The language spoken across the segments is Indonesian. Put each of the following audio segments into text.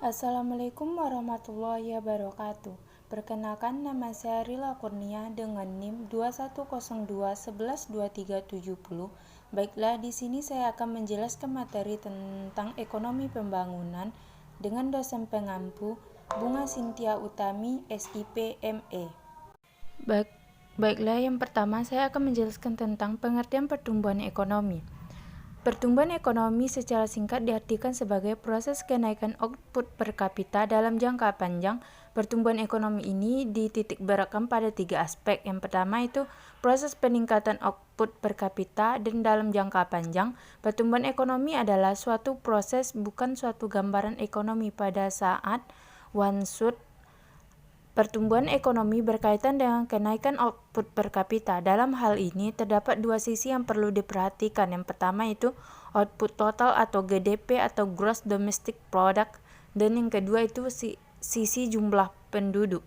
Assalamualaikum warahmatullahi wabarakatuh. Perkenalkan, nama saya Rila Kurnia dengan NIM 2102112370. Baiklah, di sini saya akan menjelaskan materi tentang ekonomi pembangunan dengan dosen pengampu Bunga Cynthia Utami, SIP ME. Baiklah, yang pertama saya akan menjelaskan tentang pengertian pertumbuhan ekonomi. Pertumbuhan ekonomi secara singkat diartikan sebagai proses kenaikan output per kapita dalam jangka panjang. Pertumbuhan ekonomi ini dititik beratkan pada 3 aspek. Yang pertama itu proses peningkatan output per kapita, dan dalam jangka panjang, pertumbuhan ekonomi adalah suatu proses, bukan suatu gambaran ekonomi pada saat one shot. Pertumbuhan ekonomi berkaitan dengan kenaikan output per kapita. Dalam hal ini, terdapat dua sisi yang perlu diperhatikan. Yang pertama itu output total atau GDP atau Gross Domestic Product, dan yang kedua itu sisi jumlah penduduk.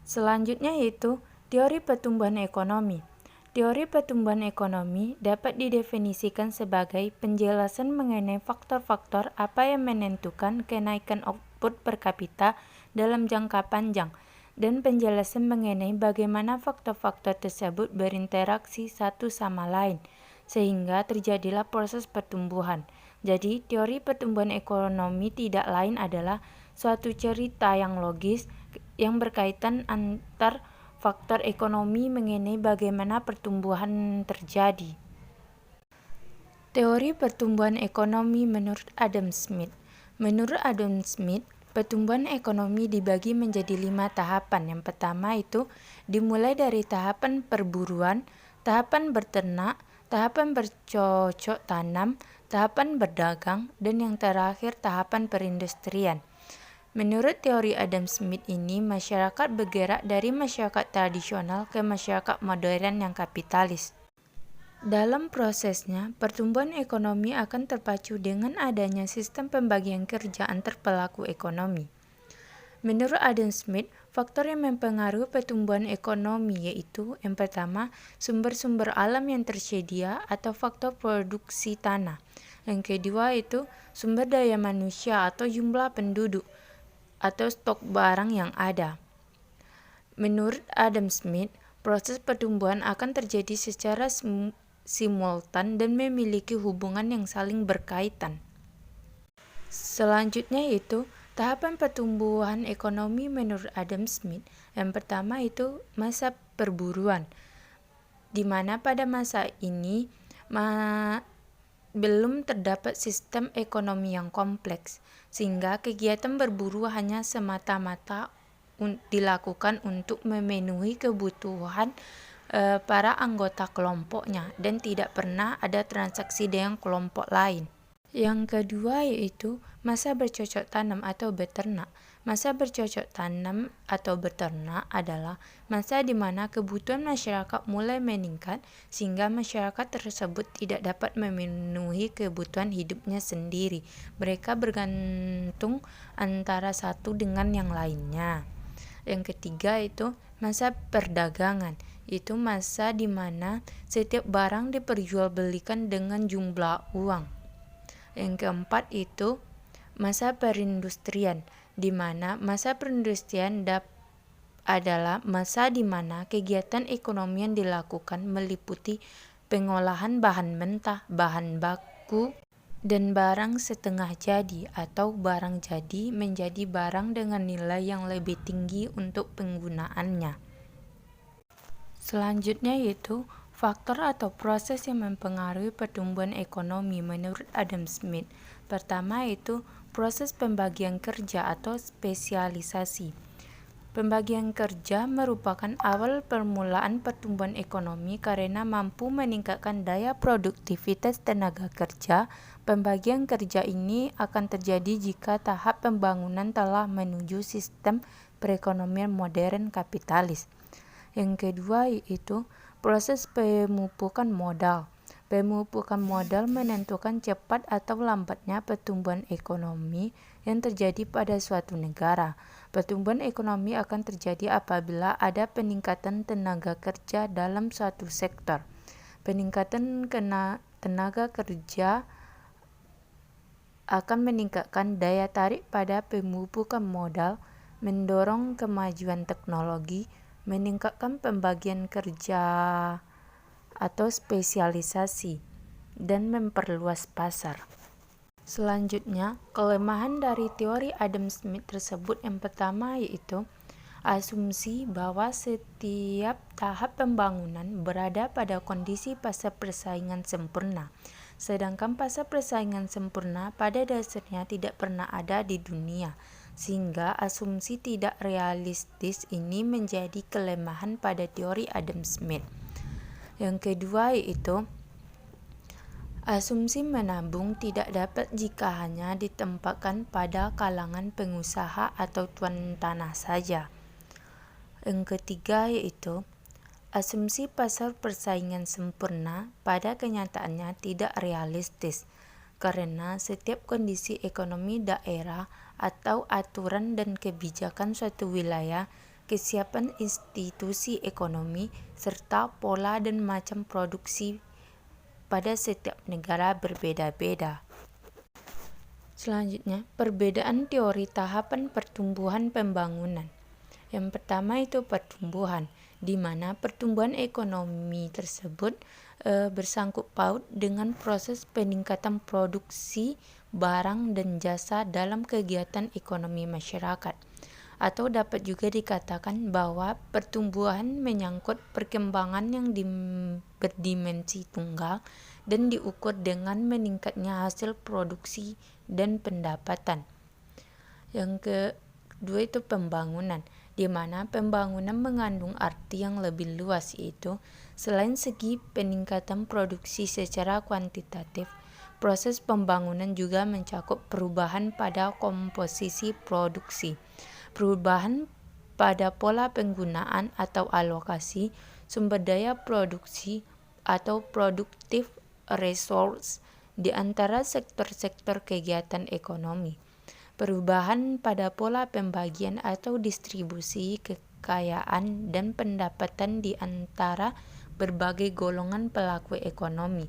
Selanjutnya yaitu teori pertumbuhan ekonomi. Teori pertumbuhan ekonomi dapat didefinisikan sebagai penjelasan mengenai faktor-faktor apa yang menentukan kenaikan output per kapita dalam jangka panjang, dan penjelasan mengenai bagaimana faktor-faktor tersebut berinteraksi satu sama lain, sehingga terjadilah proses pertumbuhan. Jadi, teori pertumbuhan ekonomi tidak lain adalah suatu cerita yang logis yang berkaitan antar faktor ekonomi mengenai bagaimana pertumbuhan terjadi. Teori pertumbuhan ekonomi menurut Adam Smith. Menurut Adam Smith, pertumbuhan ekonomi dibagi menjadi 5 tahapan. Yang pertama itu dimulai dari tahapan perburuan, tahapan berternak, tahapan bercocok tanam, tahapan berdagang, dan yang terakhir tahapan perindustrian. Menurut teori Adam Smith ini, masyarakat bergerak dari masyarakat tradisional ke masyarakat modern yang kapitalis. Dalam prosesnya, pertumbuhan ekonomi akan terpacu dengan adanya sistem pembagian kerja antar pelaku ekonomi. Menurut Adam Smith, faktor yang mempengaruhi pertumbuhan ekonomi yaitu yang pertama, sumber-sumber alam yang tersedia atau faktor produksi tanah. Yang kedua itu sumber daya manusia atau jumlah penduduk atau stok barang yang ada. Menurut Adam Smith, proses pertumbuhan akan terjadi secara simultan dan memiliki hubungan yang saling berkaitan. Selanjutnya yaitu tahapan pertumbuhan ekonomi menurut Adam Smith. Yang pertama itu masa perburuan, di mana pada masa ini belum terdapat sistem ekonomi yang kompleks, sehingga kegiatan berburu hanya semata-mata dilakukan untuk memenuhi kebutuhan para anggota kelompoknya, dan tidak pernah ada transaksi dengan kelompok lain. Yang kedua yaitu masa bercocok tanam atau beternak. Masa bercocok tanam atau beternak adalah masa di mana kebutuhan masyarakat mulai meningkat sehingga masyarakat tersebut tidak dapat memenuhi kebutuhan hidupnya sendiri. Mereka bergantung antara satu dengan yang lainnya. Yang ketiga itu masa perdagangan. Itu masa di mana setiap barang diperjualbelikan dengan jumlah uang. Yang keempat itu masa perindustrian, di mana masa perindustrian adalah masa di mana kegiatan ekonomi yang dilakukan meliputi pengolahan bahan mentah, bahan baku, dan barang setengah jadi atau barang jadi menjadi barang dengan nilai yang lebih tinggi untuk penggunaannya. Selanjutnya yaitu faktor atau proses yang mempengaruhi pertumbuhan ekonomi menurut Adam Smith. Pertama itu proses pembagian kerja atau spesialisasi. Pembagian kerja merupakan awal permulaan pertumbuhan ekonomi karena mampu meningkatkan daya produktivitas tenaga kerja. Pembagian kerja ini akan terjadi jika tahap pembangunan telah menuju sistem perekonomian modern kapitalis. Yang kedua yaitu proses pemupukan modal. Pemupukan modal menentukan cepat atau lambatnya pertumbuhan ekonomi yang terjadi pada suatu negara. Pertumbuhan ekonomi akan terjadi apabila ada peningkatan tenaga kerja dalam suatu sektor. Peningkatan tenaga kerja akan meningkatkan daya tarik pada pemupukan modal, mendorong kemajuan teknologi, meningkatkan pembagian kerja atau spesialisasi, dan memperluas pasar. Selanjutnya, kelemahan dari teori Adam Smith tersebut yang pertama yaitu asumsi bahwa setiap tahap pembangunan berada pada kondisi pasar persaingan sempurna, sedangkan pasar persaingan sempurna pada dasarnya tidak pernah ada di dunia, sehingga asumsi tidak realistis ini menjadi kelemahan pada teori Adam Smith. Yang kedua yaitu asumsi menabung tidak dapat jika hanya ditempatkan pada kalangan pengusaha atau tuan tanah saja. Yang ketiga yaitu asumsi pasar persaingan sempurna pada kenyataannya tidak realistis, karena setiap kondisi ekonomi daerah atau aturan dan kebijakan suatu wilayah, kesiapan institusi ekonomi, serta pola dan macam produksi pada setiap negara berbeda-beda. Selanjutnya, perbedaan teori tahapan pertumbuhan pembangunan. Yang pertama itu pertumbuhan, di mana pertumbuhan ekonomi tersebut bersangkut paut dengan proses peningkatan produksi barang dan jasa dalam kegiatan ekonomi masyarakat. Atau dapat juga dikatakan bahwa pertumbuhan menyangkut perkembangan yang berdimensi tunggal dan diukur dengan meningkatnya hasil produksi dan pendapatan. Yang kedua itu pembangunan, di mana pembangunan mengandung arti yang lebih luas, yaitu selain segi peningkatan produksi secara kuantitatif, proses pembangunan juga mencakup perubahan pada komposisi produksi, perubahan pada pola penggunaan atau alokasi sumber daya produksi atau productive resource di antara sektor-sektor kegiatan ekonomi, perubahan pada pola pembagian atau distribusi kekayaan dan pendapatan di antara berbagai golongan pelaku ekonomi,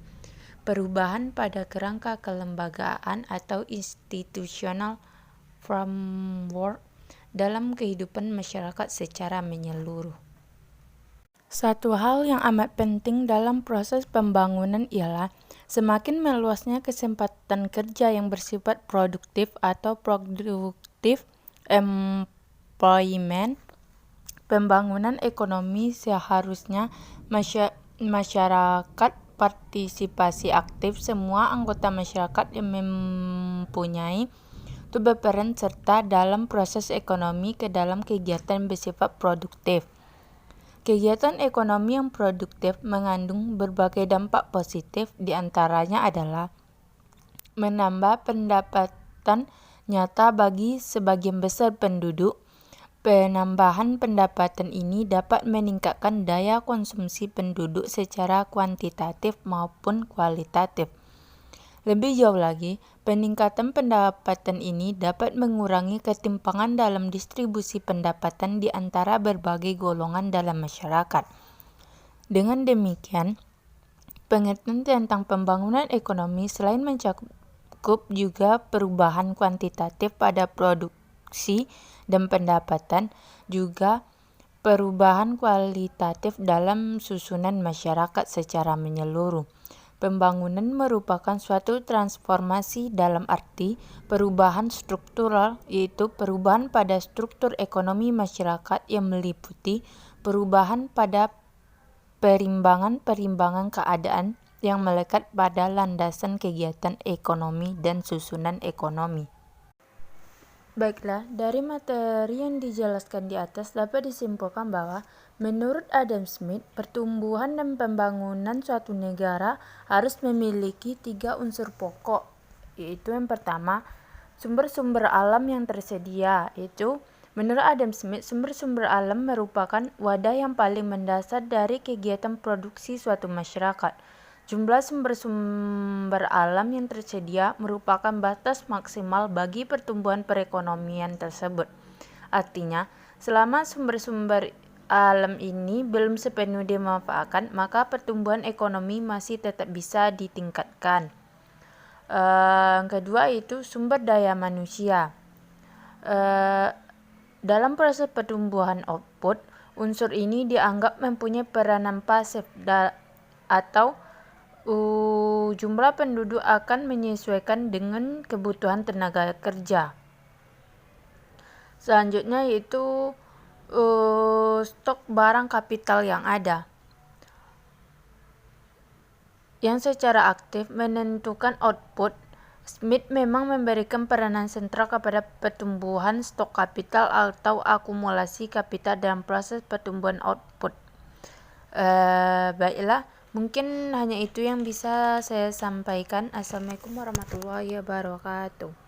perubahan pada kerangka kelembagaan atau institutional framework dalam kehidupan masyarakat secara menyeluruh. Satu hal yang amat penting dalam proses pembangunan ialah semakin meluasnya kesempatan kerja yang bersifat produktif atau productive employment. Pembangunan ekonomi seharusnya masyarakat partisipasi aktif, semua anggota masyarakat yang mempunyai berperan serta dalam proses ekonomi ke dalam kegiatan bersifat produktif. Kegiatan ekonomi yang produktif mengandung berbagai dampak positif, di antaranya adalah menambah pendapatan nyata bagi sebagian besar penduduk. Penambahan pendapatan ini dapat meningkatkan daya konsumsi penduduk secara kuantitatif maupun kualitatif. Lebih jauh lagi, peningkatan pendapatan ini dapat mengurangi ketimpangan dalam distribusi pendapatan di antara berbagai golongan dalam masyarakat. Dengan demikian, pengertian tentang pembangunan ekonomi selain mencakup juga perubahan kuantitatif pada produksi dan pendapatan, juga perubahan kualitatif dalam susunan masyarakat secara menyeluruh. Pembangunan merupakan suatu transformasi dalam arti perubahan struktural, yaitu perubahan pada struktur ekonomi masyarakat yang meliputi perubahan pada perimbangan keadaan yang melekat pada landasan kegiatan ekonomi dan susunan ekonomi. Baiklah, dari materi yang dijelaskan di atas dapat disimpulkan bahwa menurut Adam Smith, pertumbuhan dan pembangunan suatu negara harus memiliki 3 unsur pokok, yaitu yang pertama, sumber-sumber alam yang tersedia, yaitu menurut Adam Smith, sumber-sumber alam merupakan wadah yang paling mendasar dari kegiatan produksi suatu masyarakat. Jumlah sumber-sumber alam yang tersedia merupakan batas maksimal bagi pertumbuhan perekonomian tersebut. Artinya, selama sumber-sumber alam ini belum sepenuhnya dimanfaatkan, maka pertumbuhan ekonomi masih tetap bisa ditingkatkan. Yang kedua itu sumber daya manusia. Dalam proses pertumbuhan output, unsur ini dianggap mempunyai peranan pasif atau jumlah penduduk akan menyesuaikan dengan kebutuhan tenaga kerja. Selanjutnya yaitu stok barang kapital yang ada, yang secara aktif menentukan output. Smith memang memberikan peranan sentral kepada pertumbuhan stok kapital atau akumulasi kapital dalam proses pertumbuhan output. Baiklah, mungkin hanya itu yang bisa saya sampaikan. Assalamualaikum warahmatullahi wabarakatuh.